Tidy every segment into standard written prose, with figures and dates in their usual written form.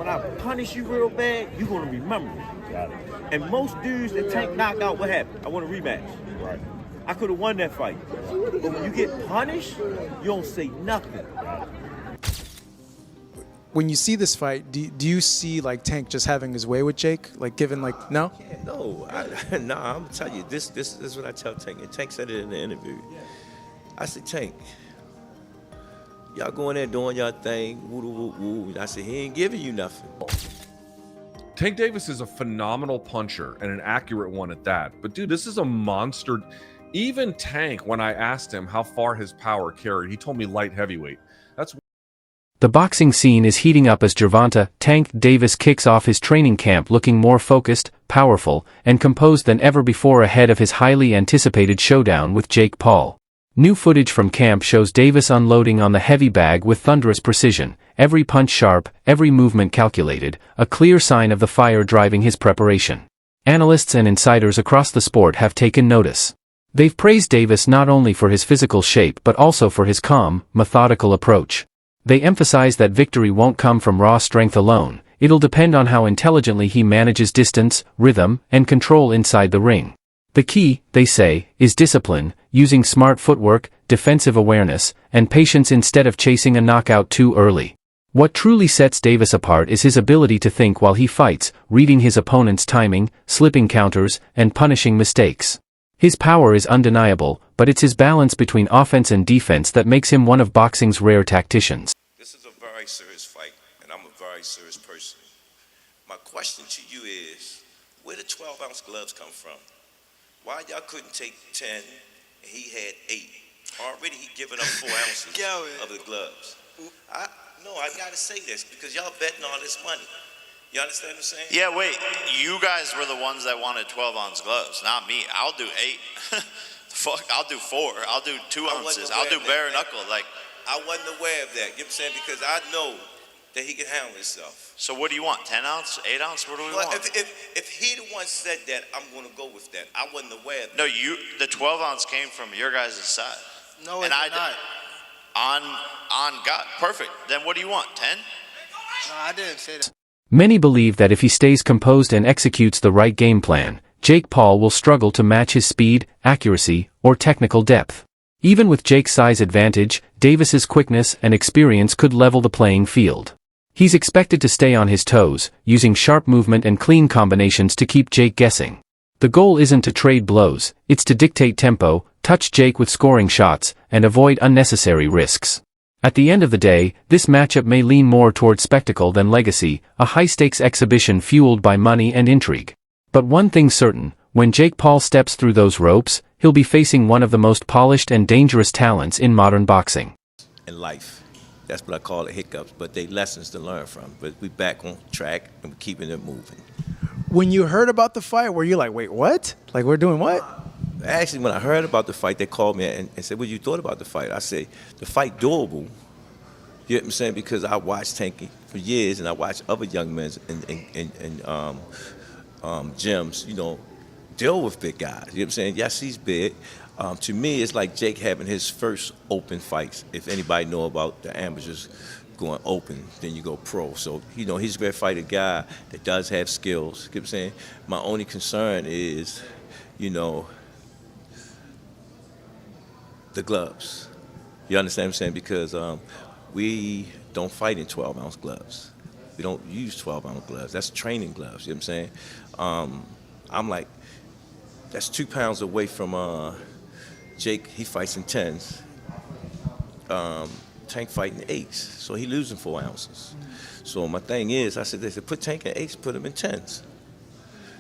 when I punish you real bad, you're going to remember it. Got it. And most dudes that Tank knocked out, what happened? I want a rematch. Right. I could have won that fight. But when you get punished, you don't say nothing. When you see this fight, do you see like Tank just having his way with Jake? Like given like no? No, I'm gonna tell you this is what I tell Tank, and Tank said it in the interview. I said, Tank, y'all going there doing y'all thing, woo woo woo. And I said, he ain't giving you nothing. Tank Davis is a phenomenal puncher and an accurate one at that. But dude, this is a monster. Even Tank, when I asked him how far his power carried, he told me light heavyweight. That's The boxing scene is heating up as Gervonta Tank Davis kicks off his training camp looking more focused, powerful, and composed than ever before ahead of his highly anticipated showdown with Jake Paul. New footage from camp shows Davis unloading on the heavy bag with thunderous precision, every punch sharp, every movement calculated, a clear sign of the fire driving his preparation. Analysts and insiders across the sport have taken notice. They've praised Davis not only for his physical shape but also for his calm, methodical approach. They emphasize that victory won't come from raw strength alone, it'll depend on how intelligently he manages distance, rhythm, and control inside the ring. The key, they say, is discipline, using smart footwork, defensive awareness, and patience instead of chasing a knockout too early. What truly sets Davis apart is his ability to think while he fights, reading his opponent's timing, slipping counters, and punishing mistakes. His power is undeniable, but it's his balance between offense and defense that makes him one of boxing's rare tacticians. This is a very serious fight, and I'm a very serious person. My question to you is, where did 12-ounce gloves come from? Why y'all couldn't take 10 and he had 8? Already he given up 4 ounces of the gloves. I gotta say this because y'all betting all this money. You understand what I'm saying? Yeah, wait. You guys were the ones that wanted 12-ounce gloves, not me. I'll do 8. Fuck, I'll do 4. I'll do 2 ounces. I'll do bare knuckle. Like, I wasn't aware of that. You know what I'm saying? Because I know that he can handle himself. So what do you want? 10 ounce? 8 ounce? What do we want? If he the one said that, I'm going to go with that. I wasn't aware of that. No, the 12 ounce came from your guys' side. No, it's not. On God. Perfect. Then what do you want? 10? No, I didn't say that. Many believe that if he stays composed and executes the right game plan, Jake Paul will struggle to match his speed, accuracy, or technical depth. Even with Jake's size advantage, Davis's quickness and experience could level the playing field. He's expected to stay on his toes, using sharp movement and clean combinations to keep Jake guessing. The goal isn't to trade blows, it's to dictate tempo, touch Jake with scoring shots, and avoid unnecessary risks. At the end of the day, this matchup may lean more toward spectacle than legacy, a high-stakes exhibition fueled by money and intrigue. But one thing's certain, when Jake Paul steps through those ropes, he'll be facing one of the most polished and dangerous talents in modern boxing. In life, that's what I call it, hiccups, but they lessons to learn from. But we back on track and we're keeping it moving. When you heard about the fight, were you like, wait, what? Like we're doing what? Actually, when I heard about the fight, they called me and said, what you thought about the fight? I said, the fight doable. You know what I'm saying? Because I watched Tanky for years, and I watched other young men in gyms, you know, deal with big guys. You know what I'm saying? Yes, he's big. To me, it's like Jake having his first open fights. If anybody know about the amateurs going open, then you go pro. So, you know, he's going to fight a guy that does have skills. You know what I'm saying? My only concern is, you know, the gloves. You understand what I'm saying? Because we don't fight in 12-ounce gloves. We don't use 12-ounce gloves. That's training gloves. You know what I'm saying? I'm like, that's 2 pounds away from Jake. He fights in 10s. Tank fighting 8s. So he losing 4 ounces. So my thing is, I said, they said, put Tank in 8s, put him in 10s.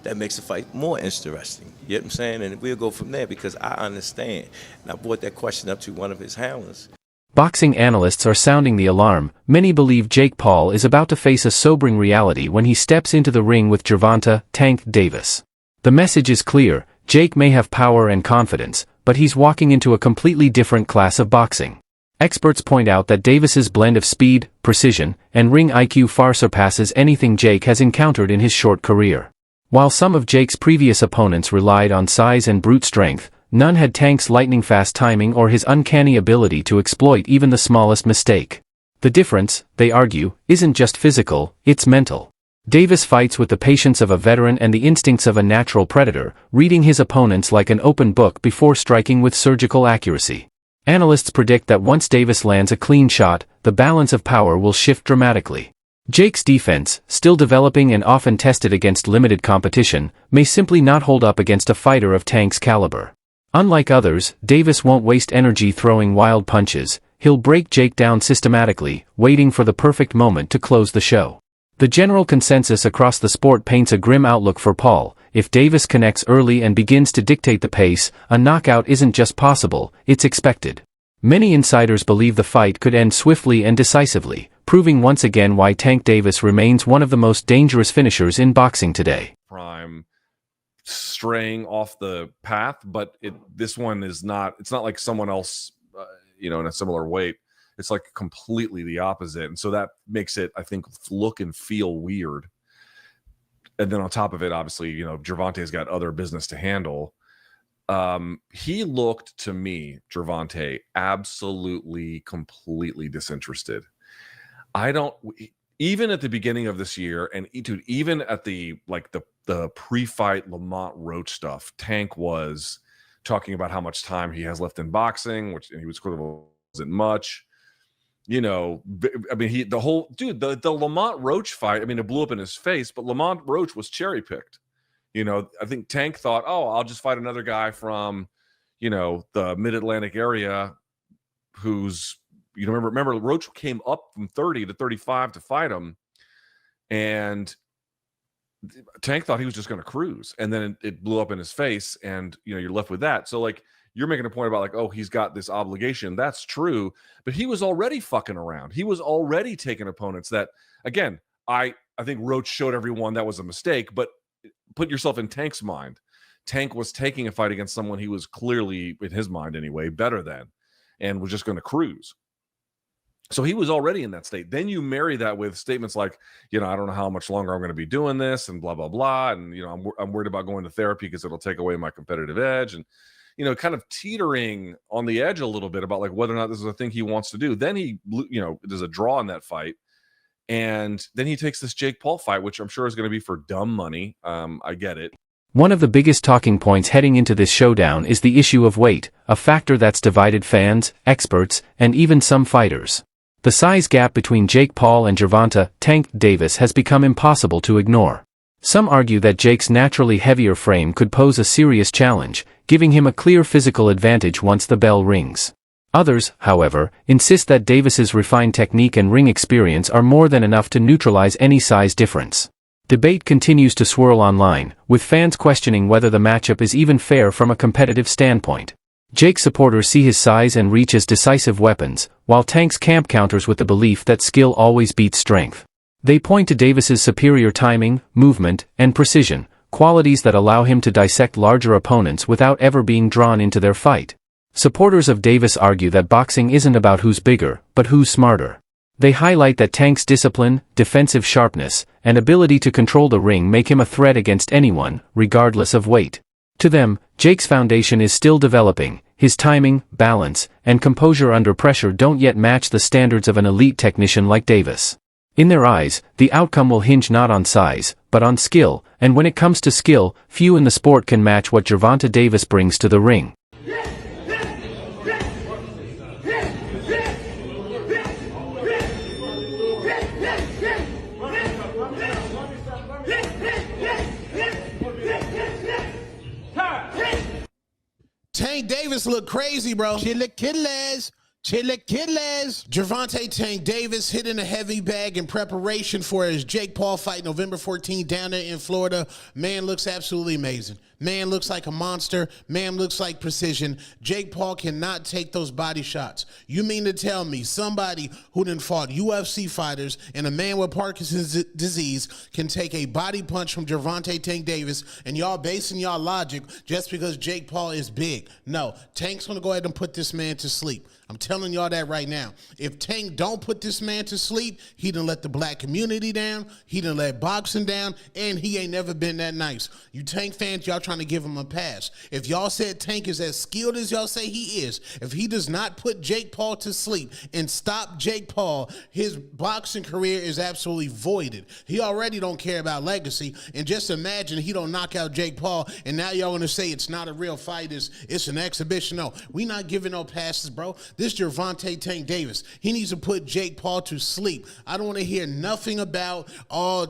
That makes the fight more interesting. You know what I'm saying? And we'll go from there because I understand. And I brought that question up to one of his handlers. Boxing analysts are sounding the alarm. Many believe Jake Paul is about to face a sobering reality when he steps into the ring with Gervonta Tank Davis. The message is clear, Jake may have power and confidence, but he's walking into a completely different class of boxing. Experts point out that Davis's blend of speed, precision, and ring IQ far surpasses anything Jake has encountered in his short career. While some of Jake's previous opponents relied on size and brute strength, none had Tank's lightning-fast timing or his uncanny ability to exploit even the smallest mistake. The difference, they argue, isn't just physical, it's mental. Davis fights with the patience of a veteran and the instincts of a natural predator, reading his opponents like an open book before striking with surgical accuracy. Analysts predict that once Davis lands a clean shot, the balance of power will shift dramatically. Jake's defense, still developing and often tested against limited competition, may simply not hold up against a fighter of Tank's caliber. Unlike others, Davis won't waste energy throwing wild punches. He'll break Jake down systematically, waiting for the perfect moment to close the show. The general consensus across the sport paints a grim outlook for Paul. If Davis connects early and begins to dictate the pace, a knockout isn't just possible, it's expected. Many insiders believe the fight could end swiftly and decisively, proving once again why Tank Davis remains one of the most dangerous finishers in boxing today. Prime straying off the path, but this one is not. It's not like someone else, in a similar weight. It's like completely the opposite, and so that makes it, I think, look and feel weird. And then on top of it, obviously, Gervonta's got other business to handle. He looked to me, Gervonta, absolutely, completely disinterested. Even at the beginning of this year, and dude, even at the pre-fight Lamont Roach stuff, Tank was talking about how much time he has left in boxing, and he was sort of wasn't much. The Lamont Roach fight, it blew up in his face, but Lamont Roach was cherry picked. I think Tank thought, oh, I'll just fight another guy from, the mid-Atlantic area who's, remember Roach came up from 30 to 35 to fight him. And Tank thought he was just going to cruise. And then it blew up in his face and, you're left with that. So you're making a point about oh, he's got this obligation. That's true. But he was already fucking around. He was already taking opponents that, again, I think Roach showed everyone that was a mistake, but put yourself in Tank's mind. Tank was taking a fight against someone he was clearly, in his mind anyway, better than, and was just going to cruise. So he was already in that state. Then you marry that with statements like, I don't know how much longer I'm going to be doing this and blah, blah, blah. And, I'm worried about going to therapy because it'll take away my competitive edge. And, kind of teetering on the edge a little bit about whether or not this is a thing he wants to do. Then he, there's a draw in that fight. And then he takes this Jake Paul fight, which I'm sure is going to be for dumb money. I get it. One of the biggest talking points heading into this showdown is the issue of weight, a factor that's divided fans, experts, and even some fighters. The size gap between Jake Paul and Gervonta Tank Davis has become impossible to ignore. Some argue that Jake's naturally heavier frame could pose a serious challenge, giving him a clear physical advantage once the bell rings. Others, however, insist that Davis's refined technique and ring experience are more than enough to neutralize any size difference. Debate continues to swirl online, with fans questioning whether the matchup is even fair from a competitive standpoint. Jake's supporters see his size and reach as decisive weapons, while Tank's camp counters with the belief that skill always beats strength. They point to Davis's superior timing, movement, and precision, qualities that allow him to dissect larger opponents without ever being drawn into their fight. Supporters of Davis argue that boxing isn't about who's bigger, but who's smarter. They highlight that Tank's discipline, defensive sharpness, and ability to control the ring make him a threat against anyone, regardless of weight. To them, Jake's foundation is still developing. His timing, balance, and composure under pressure don't yet match the standards of an elite technician like Davis. In their eyes, the outcome will hinge not on size, but on skill, and when it comes to skill, few in the sport can match what Gervonta Davis brings to the ring. Tank Davis look crazy, bro. Chilaquiles. Gervonta Tank Davis hitting a heavy bag in preparation for his Jake Paul fight November 14th down there in Florida. Man looks absolutely amazing. Man looks like a monster. Man looks like precision. Jake Paul cannot take those body shots. You mean to tell me somebody who done fought UFC fighters and a man with Parkinson's disease can take a body punch from Gervonta Tank Davis, and y'all basing y'all logic just because Jake Paul is big? No, Tank's going to go ahead and put this man to sleep. I'm telling y'all that right now. If Tank don't put this man to sleep, he done let the black community down, he done let boxing down, and he ain't never been that nice. You Tank fans, y'all trying to give him a pass. If y'all said Tank is as skilled as y'all say he is, if he does not put Jake Paul to sleep and stop Jake Paul, his boxing career is absolutely voided. He already don't care about legacy, and just imagine he don't knock out Jake Paul, and now y'all gonna say it's not a real fight, it's an exhibition. No, we not giving no passes, bro. This Gervonta Tank Davis, he needs to put Jake Paul to sleep. I don't want to hear nothing about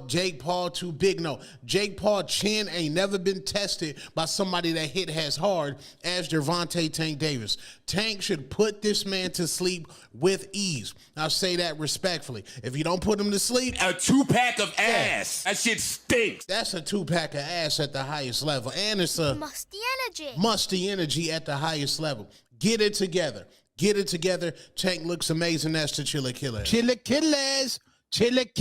Jake Paul too big. No, Jake Paul chin ain't never been tested by somebody that hit as hard as Gervonta Tank Davis. Tank should put this man to sleep with ease. I'll say that respectfully. If you don't put him to sleep, a 2-pack of ass. That shit stinks. That's a 2-pack of ass at the highest level. And it's a musty energy at the highest level. Get it together. Get it together. Tank looks amazing. That's the Chilla Killer. Chilla Killers. Chilla Killers.